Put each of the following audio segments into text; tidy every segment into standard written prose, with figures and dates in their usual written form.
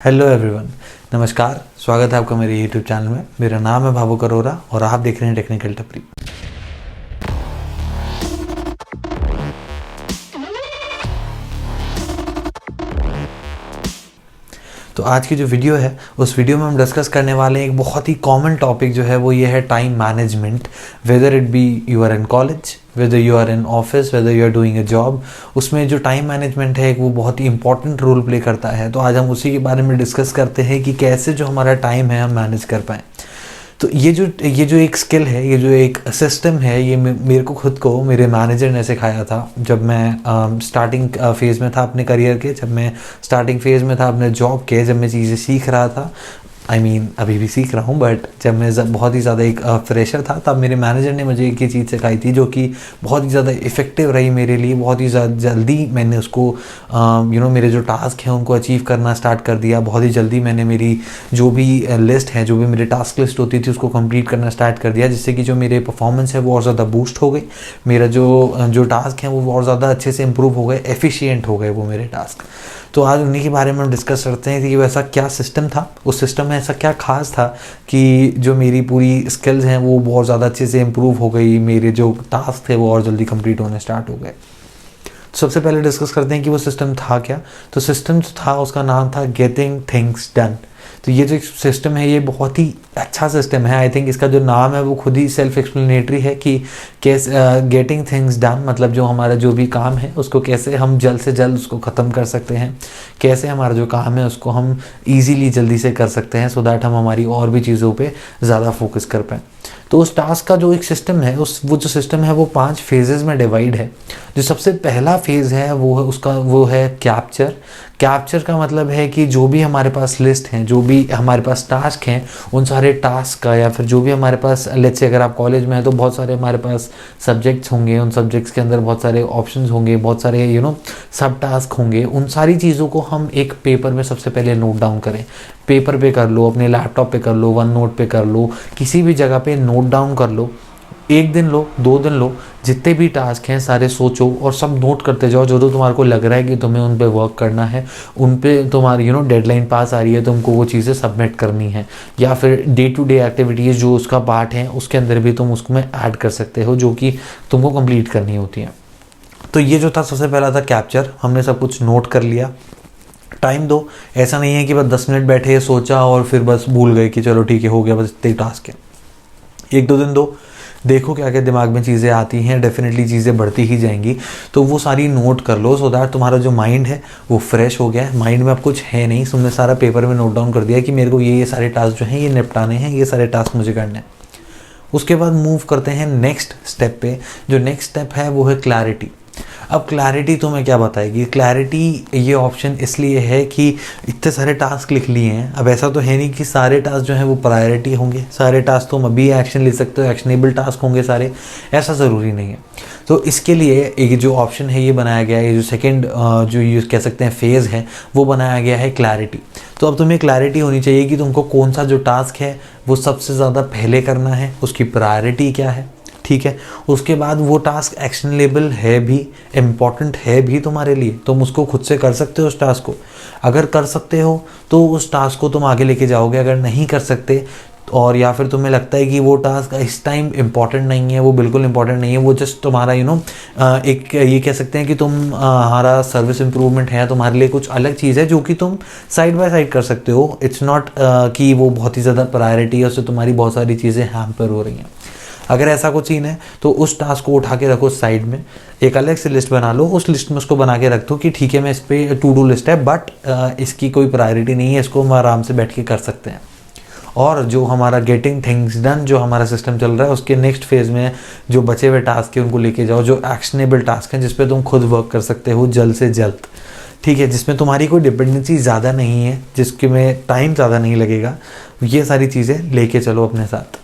Hello everyone, नमस्कार। स्वागत है आपका मेरे यूट्यूब चैनल में। मेरा नाम है भावुक अरोरा और आप देख रहे हैं टेक्निकल टपरी। तो आज की जो वीडियो है उस वीडियो में हम डिस्कस करने वाले हैं एक बहुत ही कॉमन टॉपिक जो है वो ये है time management. Whether it be you are in college, whether you are in office, whether you are doing a job, उसमें जो टाइम मैनेजमेंट है वो बहुत ही इंपॉर्टेंट रोल प्ले करता है। तो आज हम उसी के बारे में डिस्कस करते हैं कि कैसे जो हमारा टाइम है हम मैनेज कर पाएँ। तो ये जो एक स्किल है, ये जो एक सिस्टम है, ये मेरे को खुद को मेरे मैनेजर ने सिखाया था जब मैं स्टार्टिंग फेज़ में था अपने करियर के, जब मैं स्टार्टिंग फेज़ में था अपने जॉब के, जब मैं चीज़ें सीख रहा था। अभी भी सीख रहा हूँ, बट जब मैं बहुत ही ज़्यादा एक फ्रेशर था तब मेरे मैनेजर ने मुझे एक ये चीज़ सिखाई थी जो कि बहुत ही ज़्यादा इफ़ेक्टिव रही मेरे लिए। बहुत ही जल्दी मैंने उसको मेरे जो टास्क हैं उनको अचीव करना स्टार्ट कर दिया। बहुत ही जल्दी मैंने मेरी जो भी लिस्ट है, जो भी मेरी टास्क लिस्ट होती थी उसको कंप्लीट करना स्टार्ट कर दिया, जिससे कि जो मेरे परफॉर्मेंस है वो और ज़्यादा बूस्ट हो गई। मेरा जो टास्क है वो और ज़्यादा अच्छे से इम्प्रूव हो गए, एफिशिएंट हो गए वो मेरे टास्क। तो आज उन्हीं के बारे में हम डिस्कस करते हैं कि वैसा क्या सिस्टम था, उस सिस्टम में ऐसा क्या खास था कि जो मेरी पूरी स्किल्स हैं वो बहुत ज़्यादा अच्छे से इम्प्रूव हो गई, मेरे जो टास्क थे वो और जल्दी कंप्लीट होने स्टार्ट हो गए। तो सबसे पहले डिस्कस करते हैं कि वो सिस्टम था क्या। तो सिस्टम जो था उसका नाम था गेटिंग थिंग्स डन। तो ये जो सिस्टम है ये बहुत ही अच्छा सिस्टम है। आई थिंक इसका जो नाम है वो खुद ही सेल्फ एक्सप्लेनेटरी है कि कैसे गेटिंग थिंग्स डन, मतलब जो हमारा जो भी काम है उसको कैसे हम जल्द से जल्द उसको ख़त्म कर सकते हैं, कैसे हमारा जो काम है उसको हम ईजीली जल्दी से कर सकते हैं, सो दैट हम हमारी और भी चीज़ों पे ज़्यादा फोकस कर पाएँ। तो उस टास्क का जो एक सिस्टम है, वो जो सिस्टम है वो 5 फेजेज़ में डिवाइड है। जो सबसे पहला फेज़ है वो है कैप्चर। कैप्चर का मतलब है कि जो भी हमारे पास लिस्ट हैं, जो भी हमारे पास टास्क हैं, उन सारे टास्क का, या फिर जो भी हमारे पास, लेट्स से अगर आप कॉलेज में हैं तो बहुत सारे हमारे पास सब्जेक्ट्स होंगे, उन सब्जेक्ट्स के अंदर बहुत सारे ऑप्शंस होंगे, बहुत सारे सब टास्क होंगे। उन सारी चीज़ों को हम एक पेपर में सबसे पहले नोट डाउन करें। पेपर पे कर लो, अपने लैपटॉप पे कर लो, वन नोट पे कर लो, किसी भी जगह पे नोट डाउन कर लो। 1 दिन लो, 2 दिन लो, जितने भी टास्क हैं सारे सोचो और सब नोट करते जाओ। जो तुम्हारे को लग रहा है कि तुम्हें उन पे वर्क करना है, उन पे तुम्हारी डेडलाइन पास आ रही है, तुमको वो चीज़ें सबमिट करनी है, या फिर डे टू डे एक्टिविटीज़ जो उसका पार्ट है उसके अंदर भी तुम उसको में ऐड कर सकते हो, जो कि तुमको कंप्लीट करनी होती है। तो ये जो था सबसे पहला था कैप्चर। हमने सब कुछ नोट कर लिया। टाइम दो, ऐसा नहीं है कि बस 10 मिनट बैठे सोचा और फिर बस भूल गए कि चलो ठीक है हो गया, बस इतने टास्क है। 1-2 दिन दो, देखो क्या क्या दिमाग में चीज़ें आती हैं, डेफिनेटली चीज़ें बढ़ती ही जाएंगी। तो वो सारी नोट कर लो, सो दैट तुम्हारा जो माइंड है वो फ्रेश हो गया है। माइंड में अब कुछ है नहीं, तुमने सारा पेपर में नोट डाउन कर दिया कि मेरे को ये सारे टास्क जो हैं ये निपटाने हैं, ये सारे टास्क मुझे करने हैं। उसके बाद मूव करते हैं नेक्स्ट स्टेप पे। जो नेक्स्ट स्टेप है वो है क्लैरिटी। अब क्लैरिटी तुम्हें क्या बताएगी? क्लैरिटी ये ऑप्शन इसलिए है कि इतने सारे टास्क लिख लिए हैं, अब ऐसा तो है नहीं कि सारे टास्क जो हैं वो प्रायोरिटी होंगे, सारे टास्क तुम अभी एक्शन ले सकते हो, एक्शनेबल टास्क होंगे सारे, ऐसा ज़रूरी नहीं है। तो इसके लिए एक जो ऑप्शन है ये बनाया गया है, ये जो सेकंड जो ये कह सकते हैं फेज़ है वो बनाया गया है क्लैरिटी। तो अब तुम्हें क्लैरिटी होनी चाहिए कि तुमको कौन सा जो टास्क है वो सबसे ज़्यादा पहले करना है, उसकी प्रायोरिटी क्या है, ठीक है। उसके बाद वो टास्क एक्शनेबल है भी, इम्पॉर्टेंट है भी तुम्हारे लिए, तुम उसको खुद से कर सकते हो उस टास्क को। अगर कर सकते हो तो उस टास्क को तुम आगे लेके जाओगे, अगर नहीं कर सकते और या फिर तुम्हें लगता है कि वो टास्क इस टाइम इम्पॉर्टेंट नहीं है, वो बिल्कुल इम्पॉर्टेंट नहीं है, वो जस्ट तुम्हारा एक ये कह सकते हैं कि तुम्हारा सर्विस इम्प्रूवमेंट है, तुम्हारे लिए कुछ अलग चीज़ है जो कि तुम साइड बाय साइड कर सकते हो। इट्स नॉट कि वो बहुत ही ज़्यादा प्रायोरिटी है, उससे तुम्हारी बहुत सारी चीज़ें हैम्पर हो रही हैं। अगर ऐसा कुछ सीन है तो उस टास्क को उठा के रखो साइड में, एक अलग से लिस्ट बना लो, उस लिस्ट में उसको बना के रख दो कि ठीक है मैं इस पर टू डू लिस्ट है, बट इसकी कोई प्रायोरिटी नहीं है, इसको हम आराम से बैठ के कर सकते हैं। और जो हमारा गेटिंग थिंग्स डन जो हमारा सिस्टम चल रहा है उसके नेक्स्ट फेज़ में जो बचे हुए टास्क है उनको लेके जाओ, जो एक्शनेबल टास्क हैं जिस पे तुम खुद वर्क कर सकते हो जल्द से जल्द, ठीक है, जिसमें तुम्हारी कोई डिपेंडेंसी ज़्यादा नहीं है, जिसके में टाइम ज़्यादा नहीं लगेगा। ये सारी चीज़ें लेके चलो अपने साथ।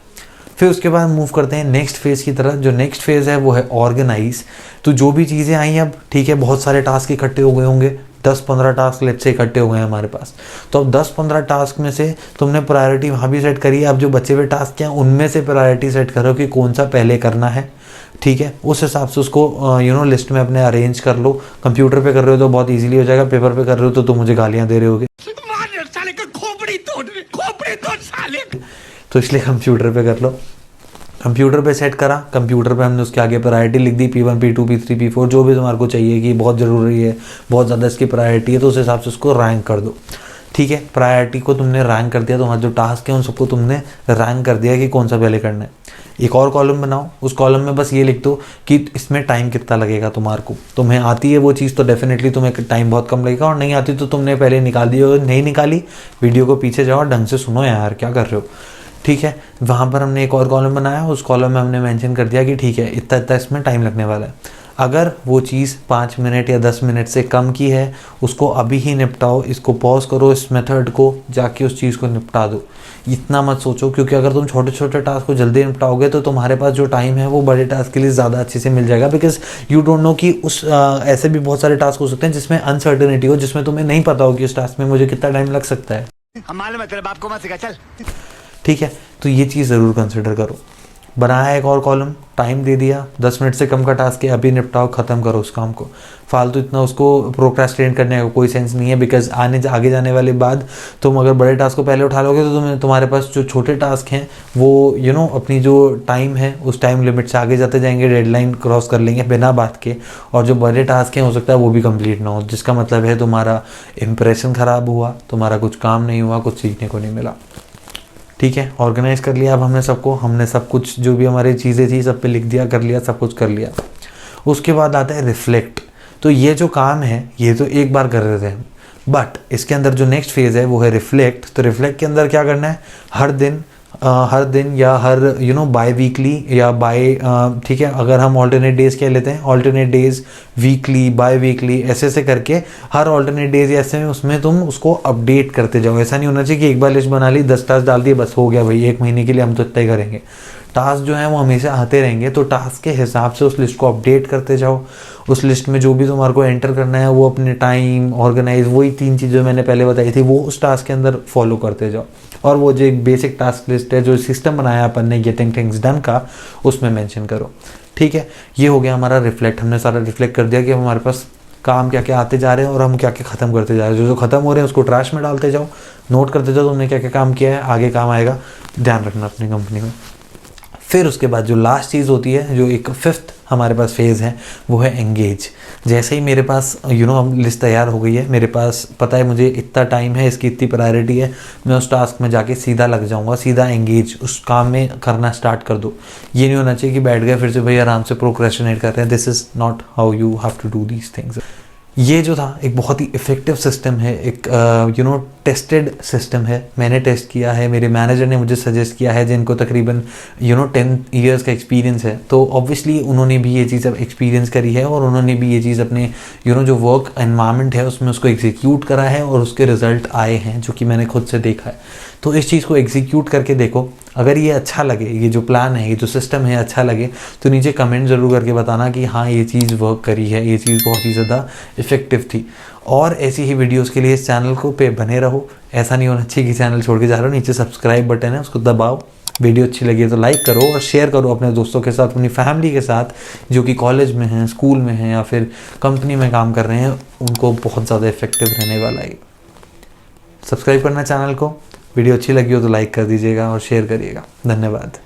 फिर उसके बाद मूव करते हैं नेक्स्ट फेज़ की तरफ। जो नेक्स्ट फेज़ है वो है ऑर्गेनाइज। तो जो भी चीज़ें आई अब, ठीक है, बहुत सारे टास्क इकट्ठे हो गए होंगे, 10-15 टास्क लेट्स से इकट्ठे हो गए हैं हमारे पास। तो अब 10-15 टास्क में से तुमने प्रायोरिटी वहाँ भी सेट करी है। अब जो बचे हुए टास्क हैं उनमें से प्रायोरिटी सेट करो कि कौन सा पहले करना है, ठीक है। उस हिसाब से उसको लिस्ट में अपने अरेंज कर लो। कंप्यूटर पे कर रहे हो तो बहुत ईजिली हो जाएगा, पेपर पे कर रहे हो तो तुम मुझे गालियाँ दे रहे होगे। का खोपड़ी तोड़ साले। तो इसलिए कंप्यूटर पे कर लो। कंप्यूटर पे सेट करा, कंप्यूटर पे हमने उसके आगे प्रायोरिटी लिख दी, P1 P2 P3 P4 जो भी तुम्हारे को चाहिए कि बहुत ज़रूरी है, बहुत ज़्यादा इसकी प्रायोरिटी है, तो उस हिसाब से उसको रैंक कर दो। ठीक है, प्रायोरिटी को तुमने रैंक कर दिया, तुम्हारे जो टास्क है उन सबको तुमने रैंक कर दिया कि कौन सा पहले करना है। एक और कॉलम बनाओ, उस कॉलम में बस ये लिख दो कि इसमें टाइम कितना लगेगा तुम्हारे को। तुम्हें आती है वो चीज़ तो डेफिनेटली तुम्हें टाइम बहुत कम लगेगा, और नहीं आती तो तुमने पहले निकाल दी, और नहीं निकाली वीडियो को पीछे जाओ, ढंग से सुनो यार क्या कर रहे हो। ठीक है, वहाँ पर हमने एक और कॉलम बनाया, उस कॉलम में हमने मेंशन कर दिया कि ठीक है इतना इतना इसमें टाइम लगने वाला है। अगर वो चीज़ 5 मिनट या 10 मिनट से कम की है उसको अभी ही निपटाओ, इसको पॉज करो, इस मेथड को जाके उस चीज़ को निपटा दो। इतना मत सोचो, क्योंकि अगर तुम छोटे छोटे टास्क को जल्दी निपटाओगे तो तुम्हारे पास जो टाइम है वो बड़े टास्क के लिए ज़्यादा अच्छे से मिल जाएगा, बिकॉज यू डोंट नो कि उस ऐसे भी बहुत सारे टास्क हो सकते हैं जिसमें अनसर्टेनिटी हो, जिसमें तुम्हें नहीं पता हो कि उस टास्क में मुझे कितना टाइम लग सकता है। हम मालूम है तेरे बाप को मत सिखा चल। ठीक है, तो ये चीज़ ज़रूर कंसिडर करो। बनाया एक और कॉलम, टाइम दे दिया, 10 मिनट से कम का टास्क है, अभी निपटाओ, ख़त्म करो उस काम को। फालतू इतना उसको प्रोक्रेस्टिनेट करने का कोई सेंस नहीं है, बिकॉज आगे जाने वाले बाद तुम अगर बड़े टास्क को पहले उठा लोगे तो तुम्हारे पास जो छोटे टास्क हैं वो अपनी जो टाइम है उस टाइम लिमिट से आगे जाते जाएंगे, डेडलाइन क्रॉस कर लेंगे बिना बात के, और जो बड़े टास्क हैं हो सकता है वो भी कंप्लीट ना हो, जिसका मतलब है तुम्हारा इंप्रेशन ख़राब हुआ, तुम्हारा कुछ काम नहीं हुआ, कुछ सीखने को नहीं मिला। ठीक है, ऑर्गेनाइज कर लिया अब हमने सब कुछ जो भी हमारी चीज़ें थी सब पे लिख दिया, कर लिया, सब कुछ कर लिया। उसके बाद आता है रिफ्लेक्ट। तो ये जो काम है ये तो एक बार कर रहे थे हम, बट इसके अंदर जो नेक्स्ट फेज़ है वो है रिफ्लेक्ट। तो रिफ्लेक्ट के अंदर क्या करना है, हर दिन या हर बाय वीकली या बाय ठीक है, अगर हम ऑल्टरनेट डेज क्या लेते हैं, alternate days, weekly, biweekly, ऐसे करके हर ऑल्टरनेट डेज या ऐसे में उसमें तुम उसको अपडेट करते जाओ। ऐसा नहीं होना चाहिए कि एक बार लिस्ट बना ली, 10 टास्क डाल दिए, बस हो गया भाई, 1 महीने के लिए हम तो इतना ही करेंगे। टास्क जो है वो हमेशा आते रहेंगे, तो टास्क के हिसाब से उस लिस्ट को अपडेट करते जाओ। उस लिस्ट में जो भी तुम्हारे को एंटर करना है वो अपने टाइम, ऑर्गेनाइज, वही 3 चीज़ें मैंने पहले बताई थी वो उस टास्क के अंदर फॉलो करते जाओ। और वो जो एक बेसिक टास्क लिस्ट है जो सिस्टम बनाया अपन ने गेटिंग थिंग्स डन का, उसमें मेंशन करो। ठीक है, ये हो गया हमारा रिफ्लेक्ट। हमने सारा रिफ्लेक्ट कर दिया कि हमारे पास काम क्या क्या आते जा रहे हैं और हम क्या क्या ख़त्म करते जा रहे हैं। जो खत्म हो रहे हैं उसको ट्रैश में डालते जाओ, नोट करते जाओ तुमने क्या क्या काम किया है, आगे काम आएगा, ध्यान रखना अपनी कंपनी में। फिर उसके बाद जो लास्ट चीज़ होती है, जो एक 5th हमारे पास फेज़ है, वो है एंगेज। जैसे ही मेरे पास लिस्ट तैयार हो गई है, मेरे पास पता है मुझे इतना टाइम है, इसकी इतनी प्रायोरिटी है, मैं उस टास्क में जाके सीधा लग जाऊंगा, सीधा एंगेज उस काम में करना स्टार्ट कर दो। ये नहीं होना चाहिए कि बैठ गए फिर से भाई आराम से प्रोक्रेस्टिनेट कर रहे हैं। This is not how you have to do these things. ये जो था एक बहुत ही इफ़ेक्टिव सिस्टम है, एक टेस्टेड सिस्टम है। मैंने टेस्ट किया है, मेरे मैनेजर ने मुझे सजेस्ट किया है, जिनको तकरीबन 10 ईयर्स का एक्सपीरियंस है, तो ऑब्वियसली उन्होंने भी ये चीज़ अब एक्सपीरियंस करी है और उन्होंने भी ये चीज़ अपने जो वर्क एनवायरनमेंट है उसमें उसको एग्जीक्यूट करा है और उसके रिजल्ट आए हैं, जो कि मैंने खुद से देखा है। तो इस चीज़ को एग्जीक्यूट करके देखो, अगर ये अच्छा लगे, ये जो प्लान है, ये जो सिस्टम है अच्छा लगे, तो नीचे कमेंट ज़रूर करके बताना कि हाँ ये चीज़ वर्क करी है, ये चीज़ बहुत ही ज़्यादा इफ़ेक्टिव थी। और ऐसी ही वीडियोस के लिए इस चैनल को पे बने रहो। ऐसा नहीं होना चाहिए कि चैनल छोड़ के जा रहे हो। नीचे सब्सक्राइब बटन है, उसको दबाओ। वीडियो अच्छी लगी है तो लाइक करो और शेयर करो अपने दोस्तों के साथ, अपनी फैमिली के साथ, जो कि कॉलेज में हैं, स्कूल में हैं या फिर कंपनी में काम कर रहे हैं, उनको बहुत ज़्यादा इफेक्टिव रहने वाला है। सब्सक्राइब करना चैनल को, वीडियो अच्छी लगी हो तो लाइक कर दीजिएगा और शेयर करिएगा। धन्यवाद।